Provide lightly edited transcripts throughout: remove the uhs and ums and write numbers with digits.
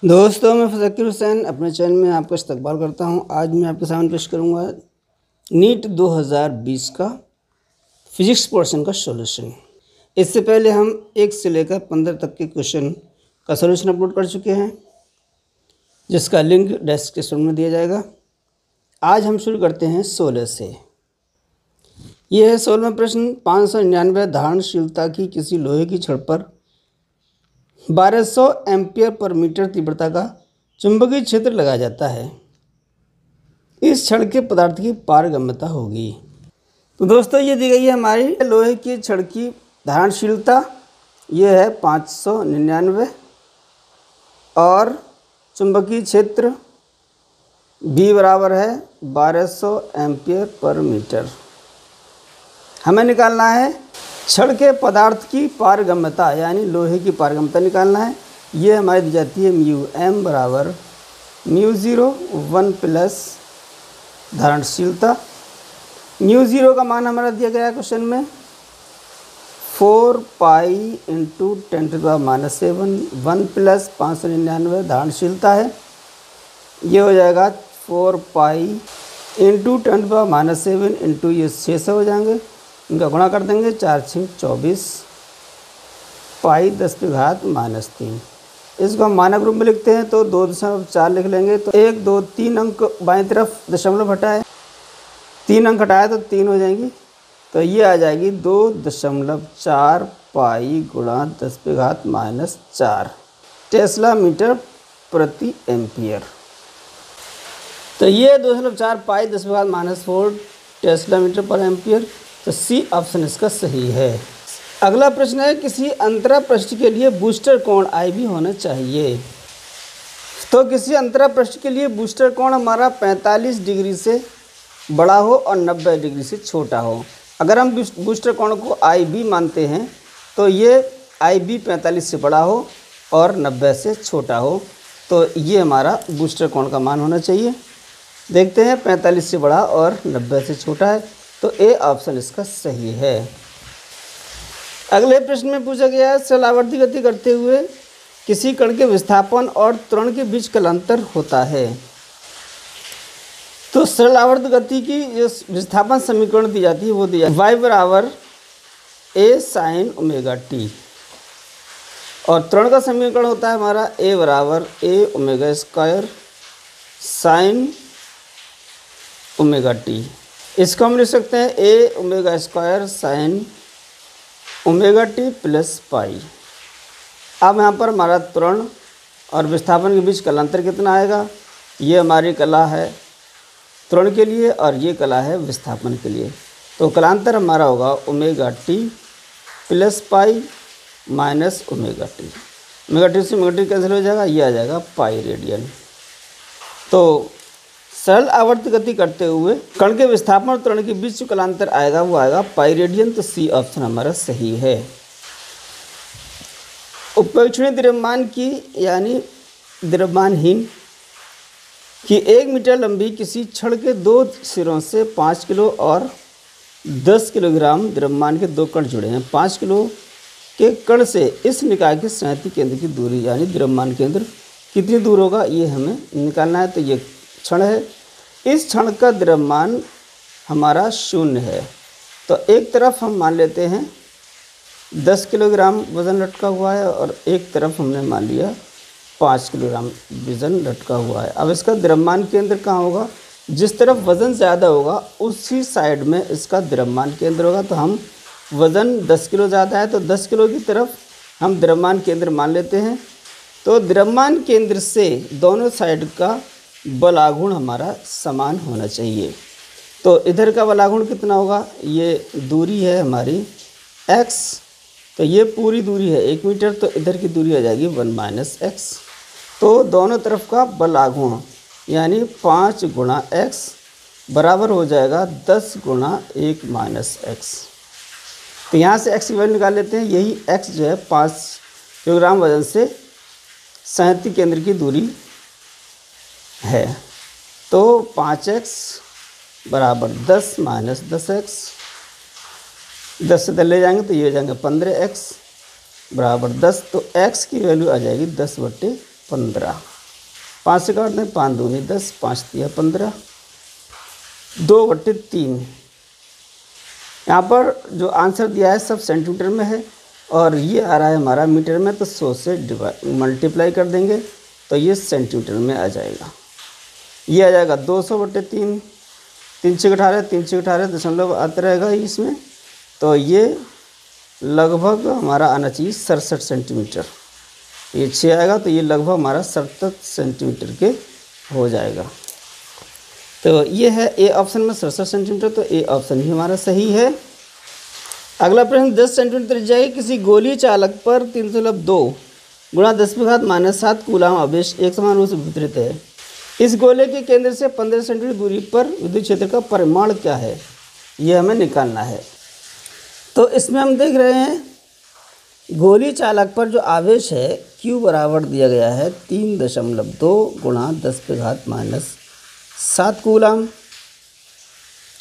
दोस्तों, मैं ज़कीर हुसैन अपने चैनल में आपका इस्तकबाल करता हूं। आज मैं आपके सामने पेश करूंगा नीट 2020 का फिजिक्स पोर्शन का सॉल्यूशन। इससे पहले हम 1 से लेकर 15 तक के क्वेश्चन का सॉल्यूशन अपलोड कर चुके हैं, जिसका लिंक डिस्क्रिप्शन में दिया जाएगा। आज हम शुरू करते हैं 16 से। यह है 16वां प्रश्न। 599 धारणशीलता की किसी लोहे की छड़ पर 1200 एम्पियर पर मीटर तीव्रता का चुंबकीय क्षेत्र लगाया जाता है। इस छड़ के पदार्थ की पारगम्यता होगी। तो दोस्तों, ये दी गई है हमारी लोहे की छड़ की धारणशीलता। ये है 599 और चुंबकीय क्षेत्र B बराबर है 1200 एम्पियर पर मीटर। हमें निकालना है छड़ के पदार्थ की पारगम्यता, यानी लोहे की पारगम्यता निकालना है। ये हमारी दी जाती है म्यू m बराबर μ0 1 प्लस धारणशीलता। μ0 का मान हमारा दिया गया है क्वेश्चन में 4 पाई इंटू 10⁻⁻7 1 प्लस 599 धारणशीलता है। ये हो जाएगा 4 पाई इंटू 10⁻7 इंटू ये 600 हो जाएंगे। इनका गुणा कर देंगे, 4 6 24 पाई 10⁻³ इसको हम मानक रूप में लिखते हैं तो 2.4 लिख लेंगे। तो 1 2 3 अंक बाईं तरफ दशमलव हटाए, 3 अंक हटाए तो 3 हो जाएंगी। तो ये आ जाएगी 2.4 पाई गुणा 10⁻⁻4 टेस्ला मीटर प्रति एम्पियर। तो ये 2.4 पाई 10⁻⁻4 टेस्ला मीटर पर एम्पियर। तो सी ऑप्शन इसका सही है। अगला प्रश्न है, किसी अंतरा पृष्ठ के लिए बूस्टर कोण IB होना चाहिए। तो किसी अंतरा पृष्ठ के लिए बूस्टर कोण हमारा 45 डिग्री से बड़ा हो और 90 डिग्री से छोटा हो। अगर हम बूस्टर कोण को IB मानते हैं तो ये IB 45 से बड़ा हो और 90 से छोटा हो। तो ये हमारा बूस्टर कोण का मान होना चाहिए। देखते हैं, 45 से बड़ा और 90 से छोटा है, तो ए ऑप्शन इसका सही है। अगले प्रश्न में पूछा गया है, सरलावर्ती गति करते हुए किसी कण के विस्थापन और त्वरण के बीच कलांतर होता है। तो सरलावर्त गति की जो विस्थापन समीकरण दी जाती है वो दिया y बराबर a sin ωt, और त्वरण का समीकरण होता है हमारा a बराबर a ω² sin ωt। इसको हम लिख सकते हैं a ω² sin ωt plus pi. अब यहाँ पर हमारा त्वरण और विस्थापन के बीच कलांतर कितना आएगा। ये हमारी कला है त्वरण के लिए और ये कला है विस्थापन के लिए। तो कलांतर हमारा होगा ωt plus pi minus ωt। ωt से ωt कैंसिल हो जाएगा, ये आ जाएगा पाई रेडियन। तो सरल आवर्त गति करते हुए कण के विस्थापन और त्वरण के बीच जो कलांतर आएगा वो आएगा पाई रेडियन। तो सी ऑप्शन हमारा सही है। उपेक्षणीय द्रव्यमान की यानी द्रव्यमानहीन कि 1 मीटर लंबी किसी छड़ के 2 सिरों से 5 किलो और 10 किलोग्राम द्रव्यमान के 2 कण जुड़े हैं। 5 किलो के कण से इस निकाय के संहति केंद्र की दूरी यानी द्रव्यमान केंद्र कितनी दूर होगा, ये हमें निकालना है। तो ये क्षण है, इस क्षण का द्रव्यमान हमारा 0 है। तो एक तरफ हम मान लेते हैं 10 किलोग्राम वज़न लटका हुआ है और एक तरफ हमने मान लिया 5 किलोग्राम वज़न लटका हुआ है। अब इसका द्रव्यमान केंद्र कहाँ होगा, जिस तरफ वज़न ज़्यादा होगा उसी साइड में इसका द्रव्यमान केंद्र होगा। तो हम वज़न 10 किलो ज़्यादा है तो 10 किलो की तरफ हम द्रव्यमान केंद्र मान लेते हैं। तो द्रव्यमान केंद्र से दोनों साइड का बलागुण हमारा समान होना चाहिए। तो इधर का बलागुण कितना होगा, ये दूरी है हमारी x, तो ये पूरी दूरी है 1 मीटर, तो इधर की दूरी आ जाएगी 1 - x। तो दोनों तरफ का बलागुण यानी 5 गुणा x बराबर हो जाएगा 10 गुणा 1 - x। तो यहाँ से x की वैल्यू निकाल लेते हैं। यही x जो है 5 किलोग्राम वजन से संहति केंद्र की दूरी है। तो 5x बराबर 10 - 10x, 10 से 10 ले जाएंगे तो ये हो जाएंगे 15x बराबर 10। तो x की वैल्यू आ जाएगी 10/15। 5 से काट दें, 5 दूनी 10, 5 तिया 15, 2/3। यहाँ पर जो आंसर दिया है सब सेंटीमीटर में है और ये आ रहा है हमारा मीटर में, तो 100 से मल्टीप्लाई कर देंगे तो ये सेंटीमीटर में आ जाएगा। ये आ जाएगा 200/3, 3 छः 18, 3 छः 18 दशमलव आता रहेगा इसमें, तो ये लगभग हमारा आना चाहिए 67 सेंटीमीटर। ये 6 आएगा तो ये लगभग हमारा 67 सेंटीमीटर के हो जाएगा। तो ये है ए ऑप्शन में 67 सेंटीमीटर, तो ए ऑप्शन ही हमारा सही है। अगला प्रश्न 10 सेंटीमीटर त्रिज्या की किसी गोलीय चालक पर 3.2 गुणा 10⁻7 कूलाम आवेश एक समान रूप से वितरित है। इस गोले के केंद्र से 15 सेंटीमीटर दूरी पर विद्युत क्षेत्र का परिमाण क्या है, ये हमें निकालना है। तो इसमें हम देख रहे हैं गोलीय चालक पर जो आवेश है Q बराबर दिया गया है 3.2 गुणा 10⁻7 कूलाम,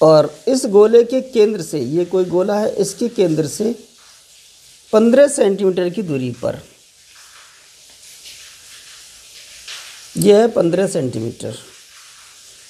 और इस गोले के केंद्र से, ये कोई गोला है, इसके केंद्र से 15 सेंटीमीटर की दूरी पर, यह है 15 सेंटीमीटर,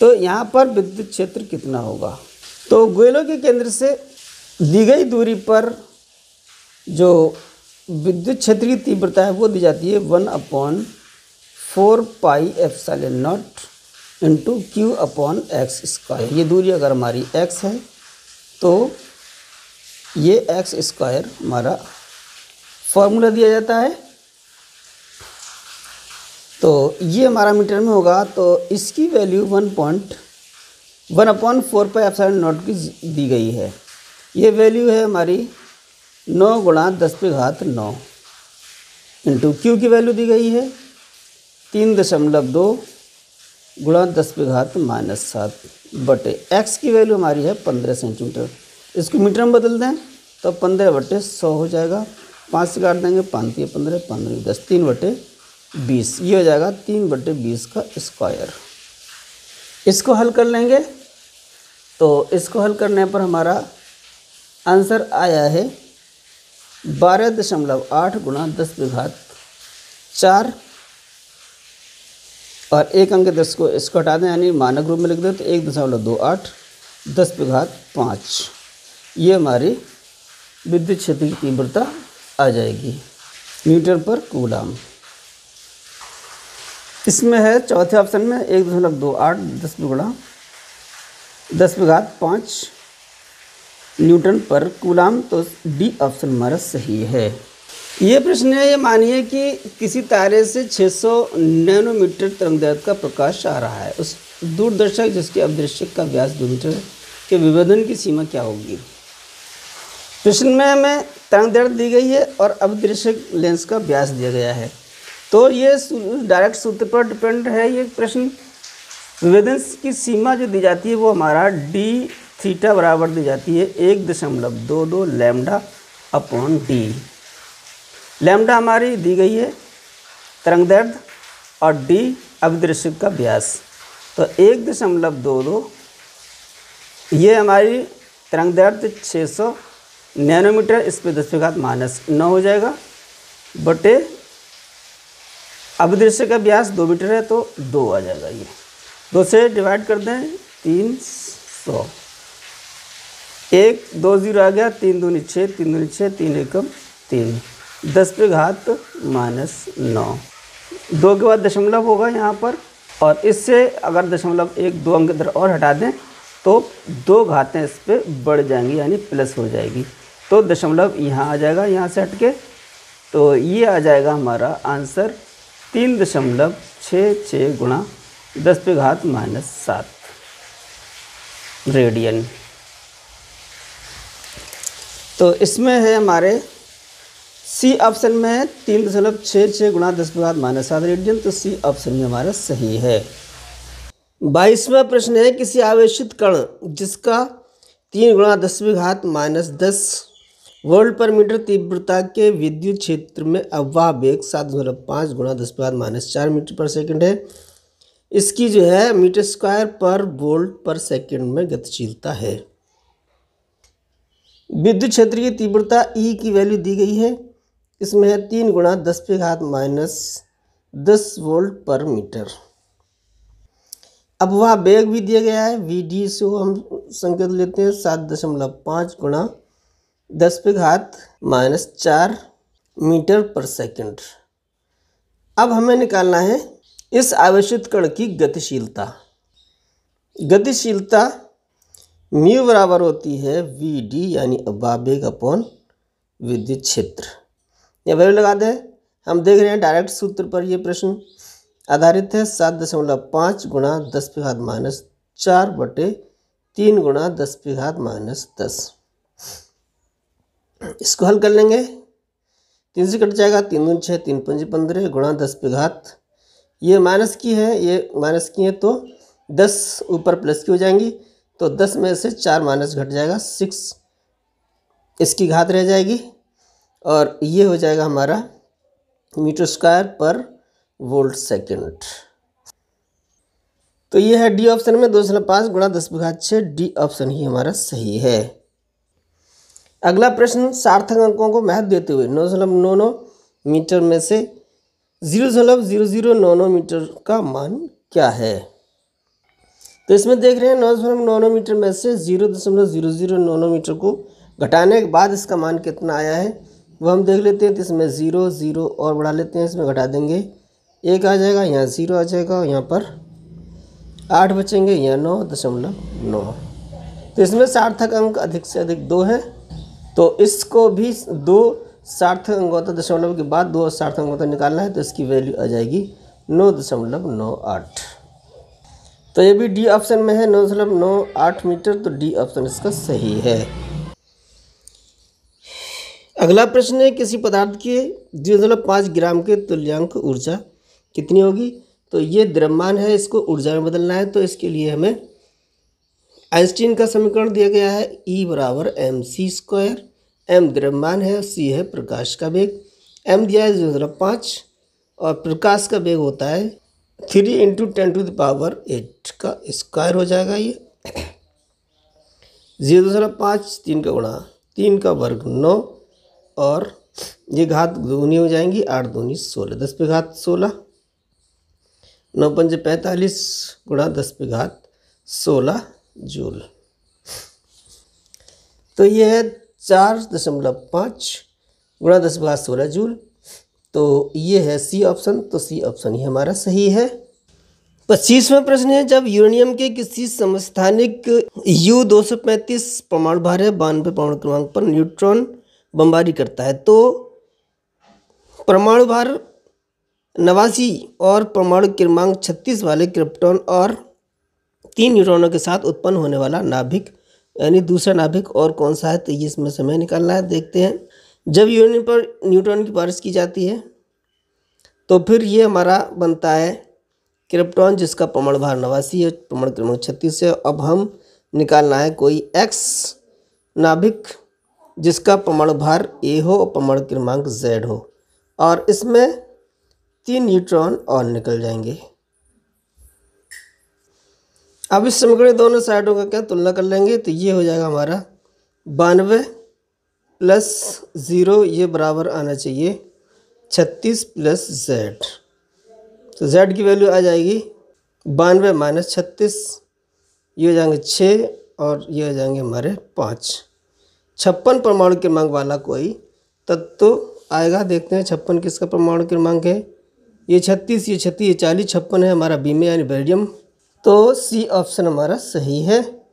तो यहाँ पर विद्युत क्षेत्र कितना होगा। तो गोलों के केंद्र से दी गई दूरी पर जो विद्युत क्षेत्र की तीव्रता है वो दी जाती है 1/4πε0 इंटू Q/x²। ये दूरी अगर हमारी x है तो ये x² हमारा फॉर्मूला दिया जाता है, तो ये हमारा मीटर में होगा, तो इसकी वैल्यू 1/4πε0 की दी गई है। ये वैल्यू है हमारी 9 गुणा 10⁻9 इंटू Q की वैल्यू दी गई है 3.2 गुणा 10⁻7 बटे x की वैल्यू हमारी है 15 सेंटीमीटर। इसको मीटर में बदल दें तो 15/100 हो जाएगा। 5 से काट देंगे, 5 तिया 15, 15 10, 3/20, ये हो जाएगा 3/20 का स्क्वायर। इसको हल कर लेंगे, तो इसको हल करने पर हमारा आंसर आया है 12.8 गुणा 10⁻4, और एक अंक 10 को इसको हटा दें, यानी मानक रूप में लिख दें तो 1.28 10⁻5, ये हमारी विद्युत क्षेत्र की तीव्रता आ जाएगी मीटर पर कूलाम। इसमें है चौथे ऑप्शन में 1.28 10⁻5 न्यूटन पर कूलाम, तो डी ऑप्शन हमारा सही है। ये प्रश्न है, ये मानिए कि किसी तारे से 600 नैनोमीटर तरंगदैर्घ्य का प्रकाश आ रहा है। उस दूरदर्शक जिसके अवदृश्यक का व्यास 2 मीटर के विभेदन की सीमा क्या होगी। प्रश्न में हमें तरंगदैर्घ्य दी गई है और अवदृश्यक लेंस का व्यास दिया गया है, तो ये डायरेक्ट सूत्र पर डिपेंड है ये प्रश्न। विभेदन की सीमा जो दी जाती है वो हमारा डी थीटा बराबर दी जाती है 1.22 λ/d। लैम्डा हमारी दी गई है तरंगदैर्घ्य और डी अवदृश्यक का व्यास, तो 1.22 ये हमारी तरंगदैर्घ्य 600 नैनोमीटर, इस पर 10⁻9 हो जाएगा, बटे अवदृश्यक का व्यास 2 मीटर है तो 2 आ जाएगा। ये 2 से डिवाइड कर दें 300, 1 2 0 आ गया, 3 दूनी 6, 3 दूनी 6, 3 एकम 3, 10⁻9। 2 के बाद दशमलव होगा यहाँ पर, और इससे अगर दशमलव 1 2 अंक इधर और हटा दें तो 2 घातें इस पर बढ़ जाएंगी, यानी प्लस हो जाएगी, तो दशमलव यहाँ आ जाएगा यहाँ से हट के, तो ये आ जाएगा हमारा आंसर 3.66 गुणा 10⁻7 रेडियन। तो इसमें है हमारे सी ऑप्शन में है 3.66 गुणा 10⁻7 रेडियन, तो सी ऑप्शन ही हमारा सही है। 22वां प्रश्न है, किसी आवेशित कण जिसका 3 गुणा 10⁻10 वोल्ट पर मीटर तीव्रता के विद्युत क्षेत्र में अववाह वेग 7.5 गुणा 10⁻4 मीटर पर सेकंड है, इसकी जो है मीटर स्क्वायर पर वोल्ट पर सेकंड में गतिशीलता है। विद्युत क्षेत्र की तीव्रता ई की वैल्यू दी गई है, इसमें है 3 गुणा 10⁻10 वोल्ट पर मीटर। अब वहाँ वेग भी दिया गया है, वी से हम संकेत लेते हैं 7.5 गुणा 10⁻⁻4 मीटर पर सेकंड। अब हमें निकालना है इस आवेशित कण की गतिशीलता। गतिशीलता म्यू बराबर होती है वी डी यानी आवेग अपॉन विद्युत क्षेत्र। यह वैल्यू लगा दें। हम देख रहे हैं डायरेक्ट सूत्र पर यह प्रश्न आधारित है। 7.5 गुणा 10⁻⁻4 बटे 3 गुणा 10⁻⁻10। इसको हल कर लेंगे। 3 से कट जाएगा, 3 दूनी 6, 3 पंजे 15 गुणा 10⁻, ये माइनस की है, ये माइनस की है तो 10 ऊपर प्लस की हो जाएंगी, तो 10 में से 4 माइनस घट जाएगा, 6 इसकी घात रह जाएगी और ये हो जाएगा हमारा मीटर स्क्वायर पर वोल्ट सेकंड। तो ये है डी ऑप्शन में 2.5 गुणा 10⁻6। डी ऑप्शन ही हमारा सही है। अगला प्रश्न सार्थक अंकों को महत्व देते हुए 9.99 मीटर में से 0.0099 मीटर का मान क्या है। तो इसमें देख रहे हैं 9.99 मीटर में से 0.0099 मीटर को घटाने के बाद इसका मान कितना आया है वो हम देख लेते हैं। तो इसमें 0 0 और बढ़ा लेते हैं, इसमें घटा देंगे 1 आ जाएगा, यहाँ 0 आ जाएगा, यहाँ पर 8 बचेंगे, यहाँ 9.9। तो इसमें सार्थक अंक अधिक से अधिक 2 है, तो इसको भी 2 सार्थक अंक होता दशमलव के बाद 2 सार्थक अंक होता निकालना है, तो इसकी वैल्यू आ जाएगी 9.98। तो ये भी डी ऑप्शन में है 9.98 मीटर, तो डी ऑप्शन इसका सही है। अगला प्रश्न है किसी पदार्थ के 0.5 ग्राम के तुल्यांक ऊर्जा कितनी होगी। तो ये द्रव्यमान है, इसको ऊर्जा में बदलना है, तो इसके लिए हमें आइंस्टीन का समीकरण दिया गया है E बराबर mc²। m द्रव्यमान है, c है प्रकाश का वेग, m दिया है 0.5 और प्रकाश का वेग होता है 3 × 10⁸ का स्क्वायर हो जाएगा। ये 0.5 3 का गुणा 3 का वर्ग 9 और ये घात दूनी हो जाएंगी, 8 दूनी 16, 10⁻16, 9 पंजे 45 गुणा 10⁻16 जूल। तो ये है 4.5 गुणा 10⁻16 जूल। तो ये है सी ऑप्शन, तो सी ऑप्शन ही हमारा सही है। 25वां प्रश्न है जब यूरेनियम के किसी समस्थानिक U-235 परमाणु भार है 92 परमाणु क्रमांक पर न्यूट्रॉन बमबारी करता है, तो परमाणु भार 89 और परमाणु क्रमांक 36 वाले क्रिप्टॉन और 3 न्यूट्रॉनों के साथ उत्पन्न होने वाला नाभिक यानी दूसरा नाभिक और कौन सा है। तो ये इसमें समय निकालना है। देखते हैं, जब यूरेनियम पर न्यूट्रॉन की बारिश की जाती है तो फिर ये हमारा बनता है क्रिप्टॉन जिसका परमाणु भार 89 है, परमाणु क्रमांक 36 है। अब हम निकालना है कोई एक्स नाभिक जिसका परमाणु भार A हो और परमाणु क्रमांक Z हो, और इसमें 3 न्यूट्रॉन और निकल जाएंगे। अब इस समीकरण दोनों साइडों का क्या तुलना कर लेंगे, तो ये हो जाएगा हमारा 92 + 0 ये बराबर आना चाहिए 36 + Z। तो Z की वैल्यू आ जाएगी 92 - 36, ये हो जाएंगे 6 और ये हो जाएंगे हमारे 5। 56 परमाणु क्रमांक वाला कोई तत्व आएगा। देखते हैं 56 किसका परमाणु क्रमांक है। ये 36, ये 36, ये 40, 56 है हमारा बी में यानी बेरिलियम। तो सी ऑप्शन हमारा सही है।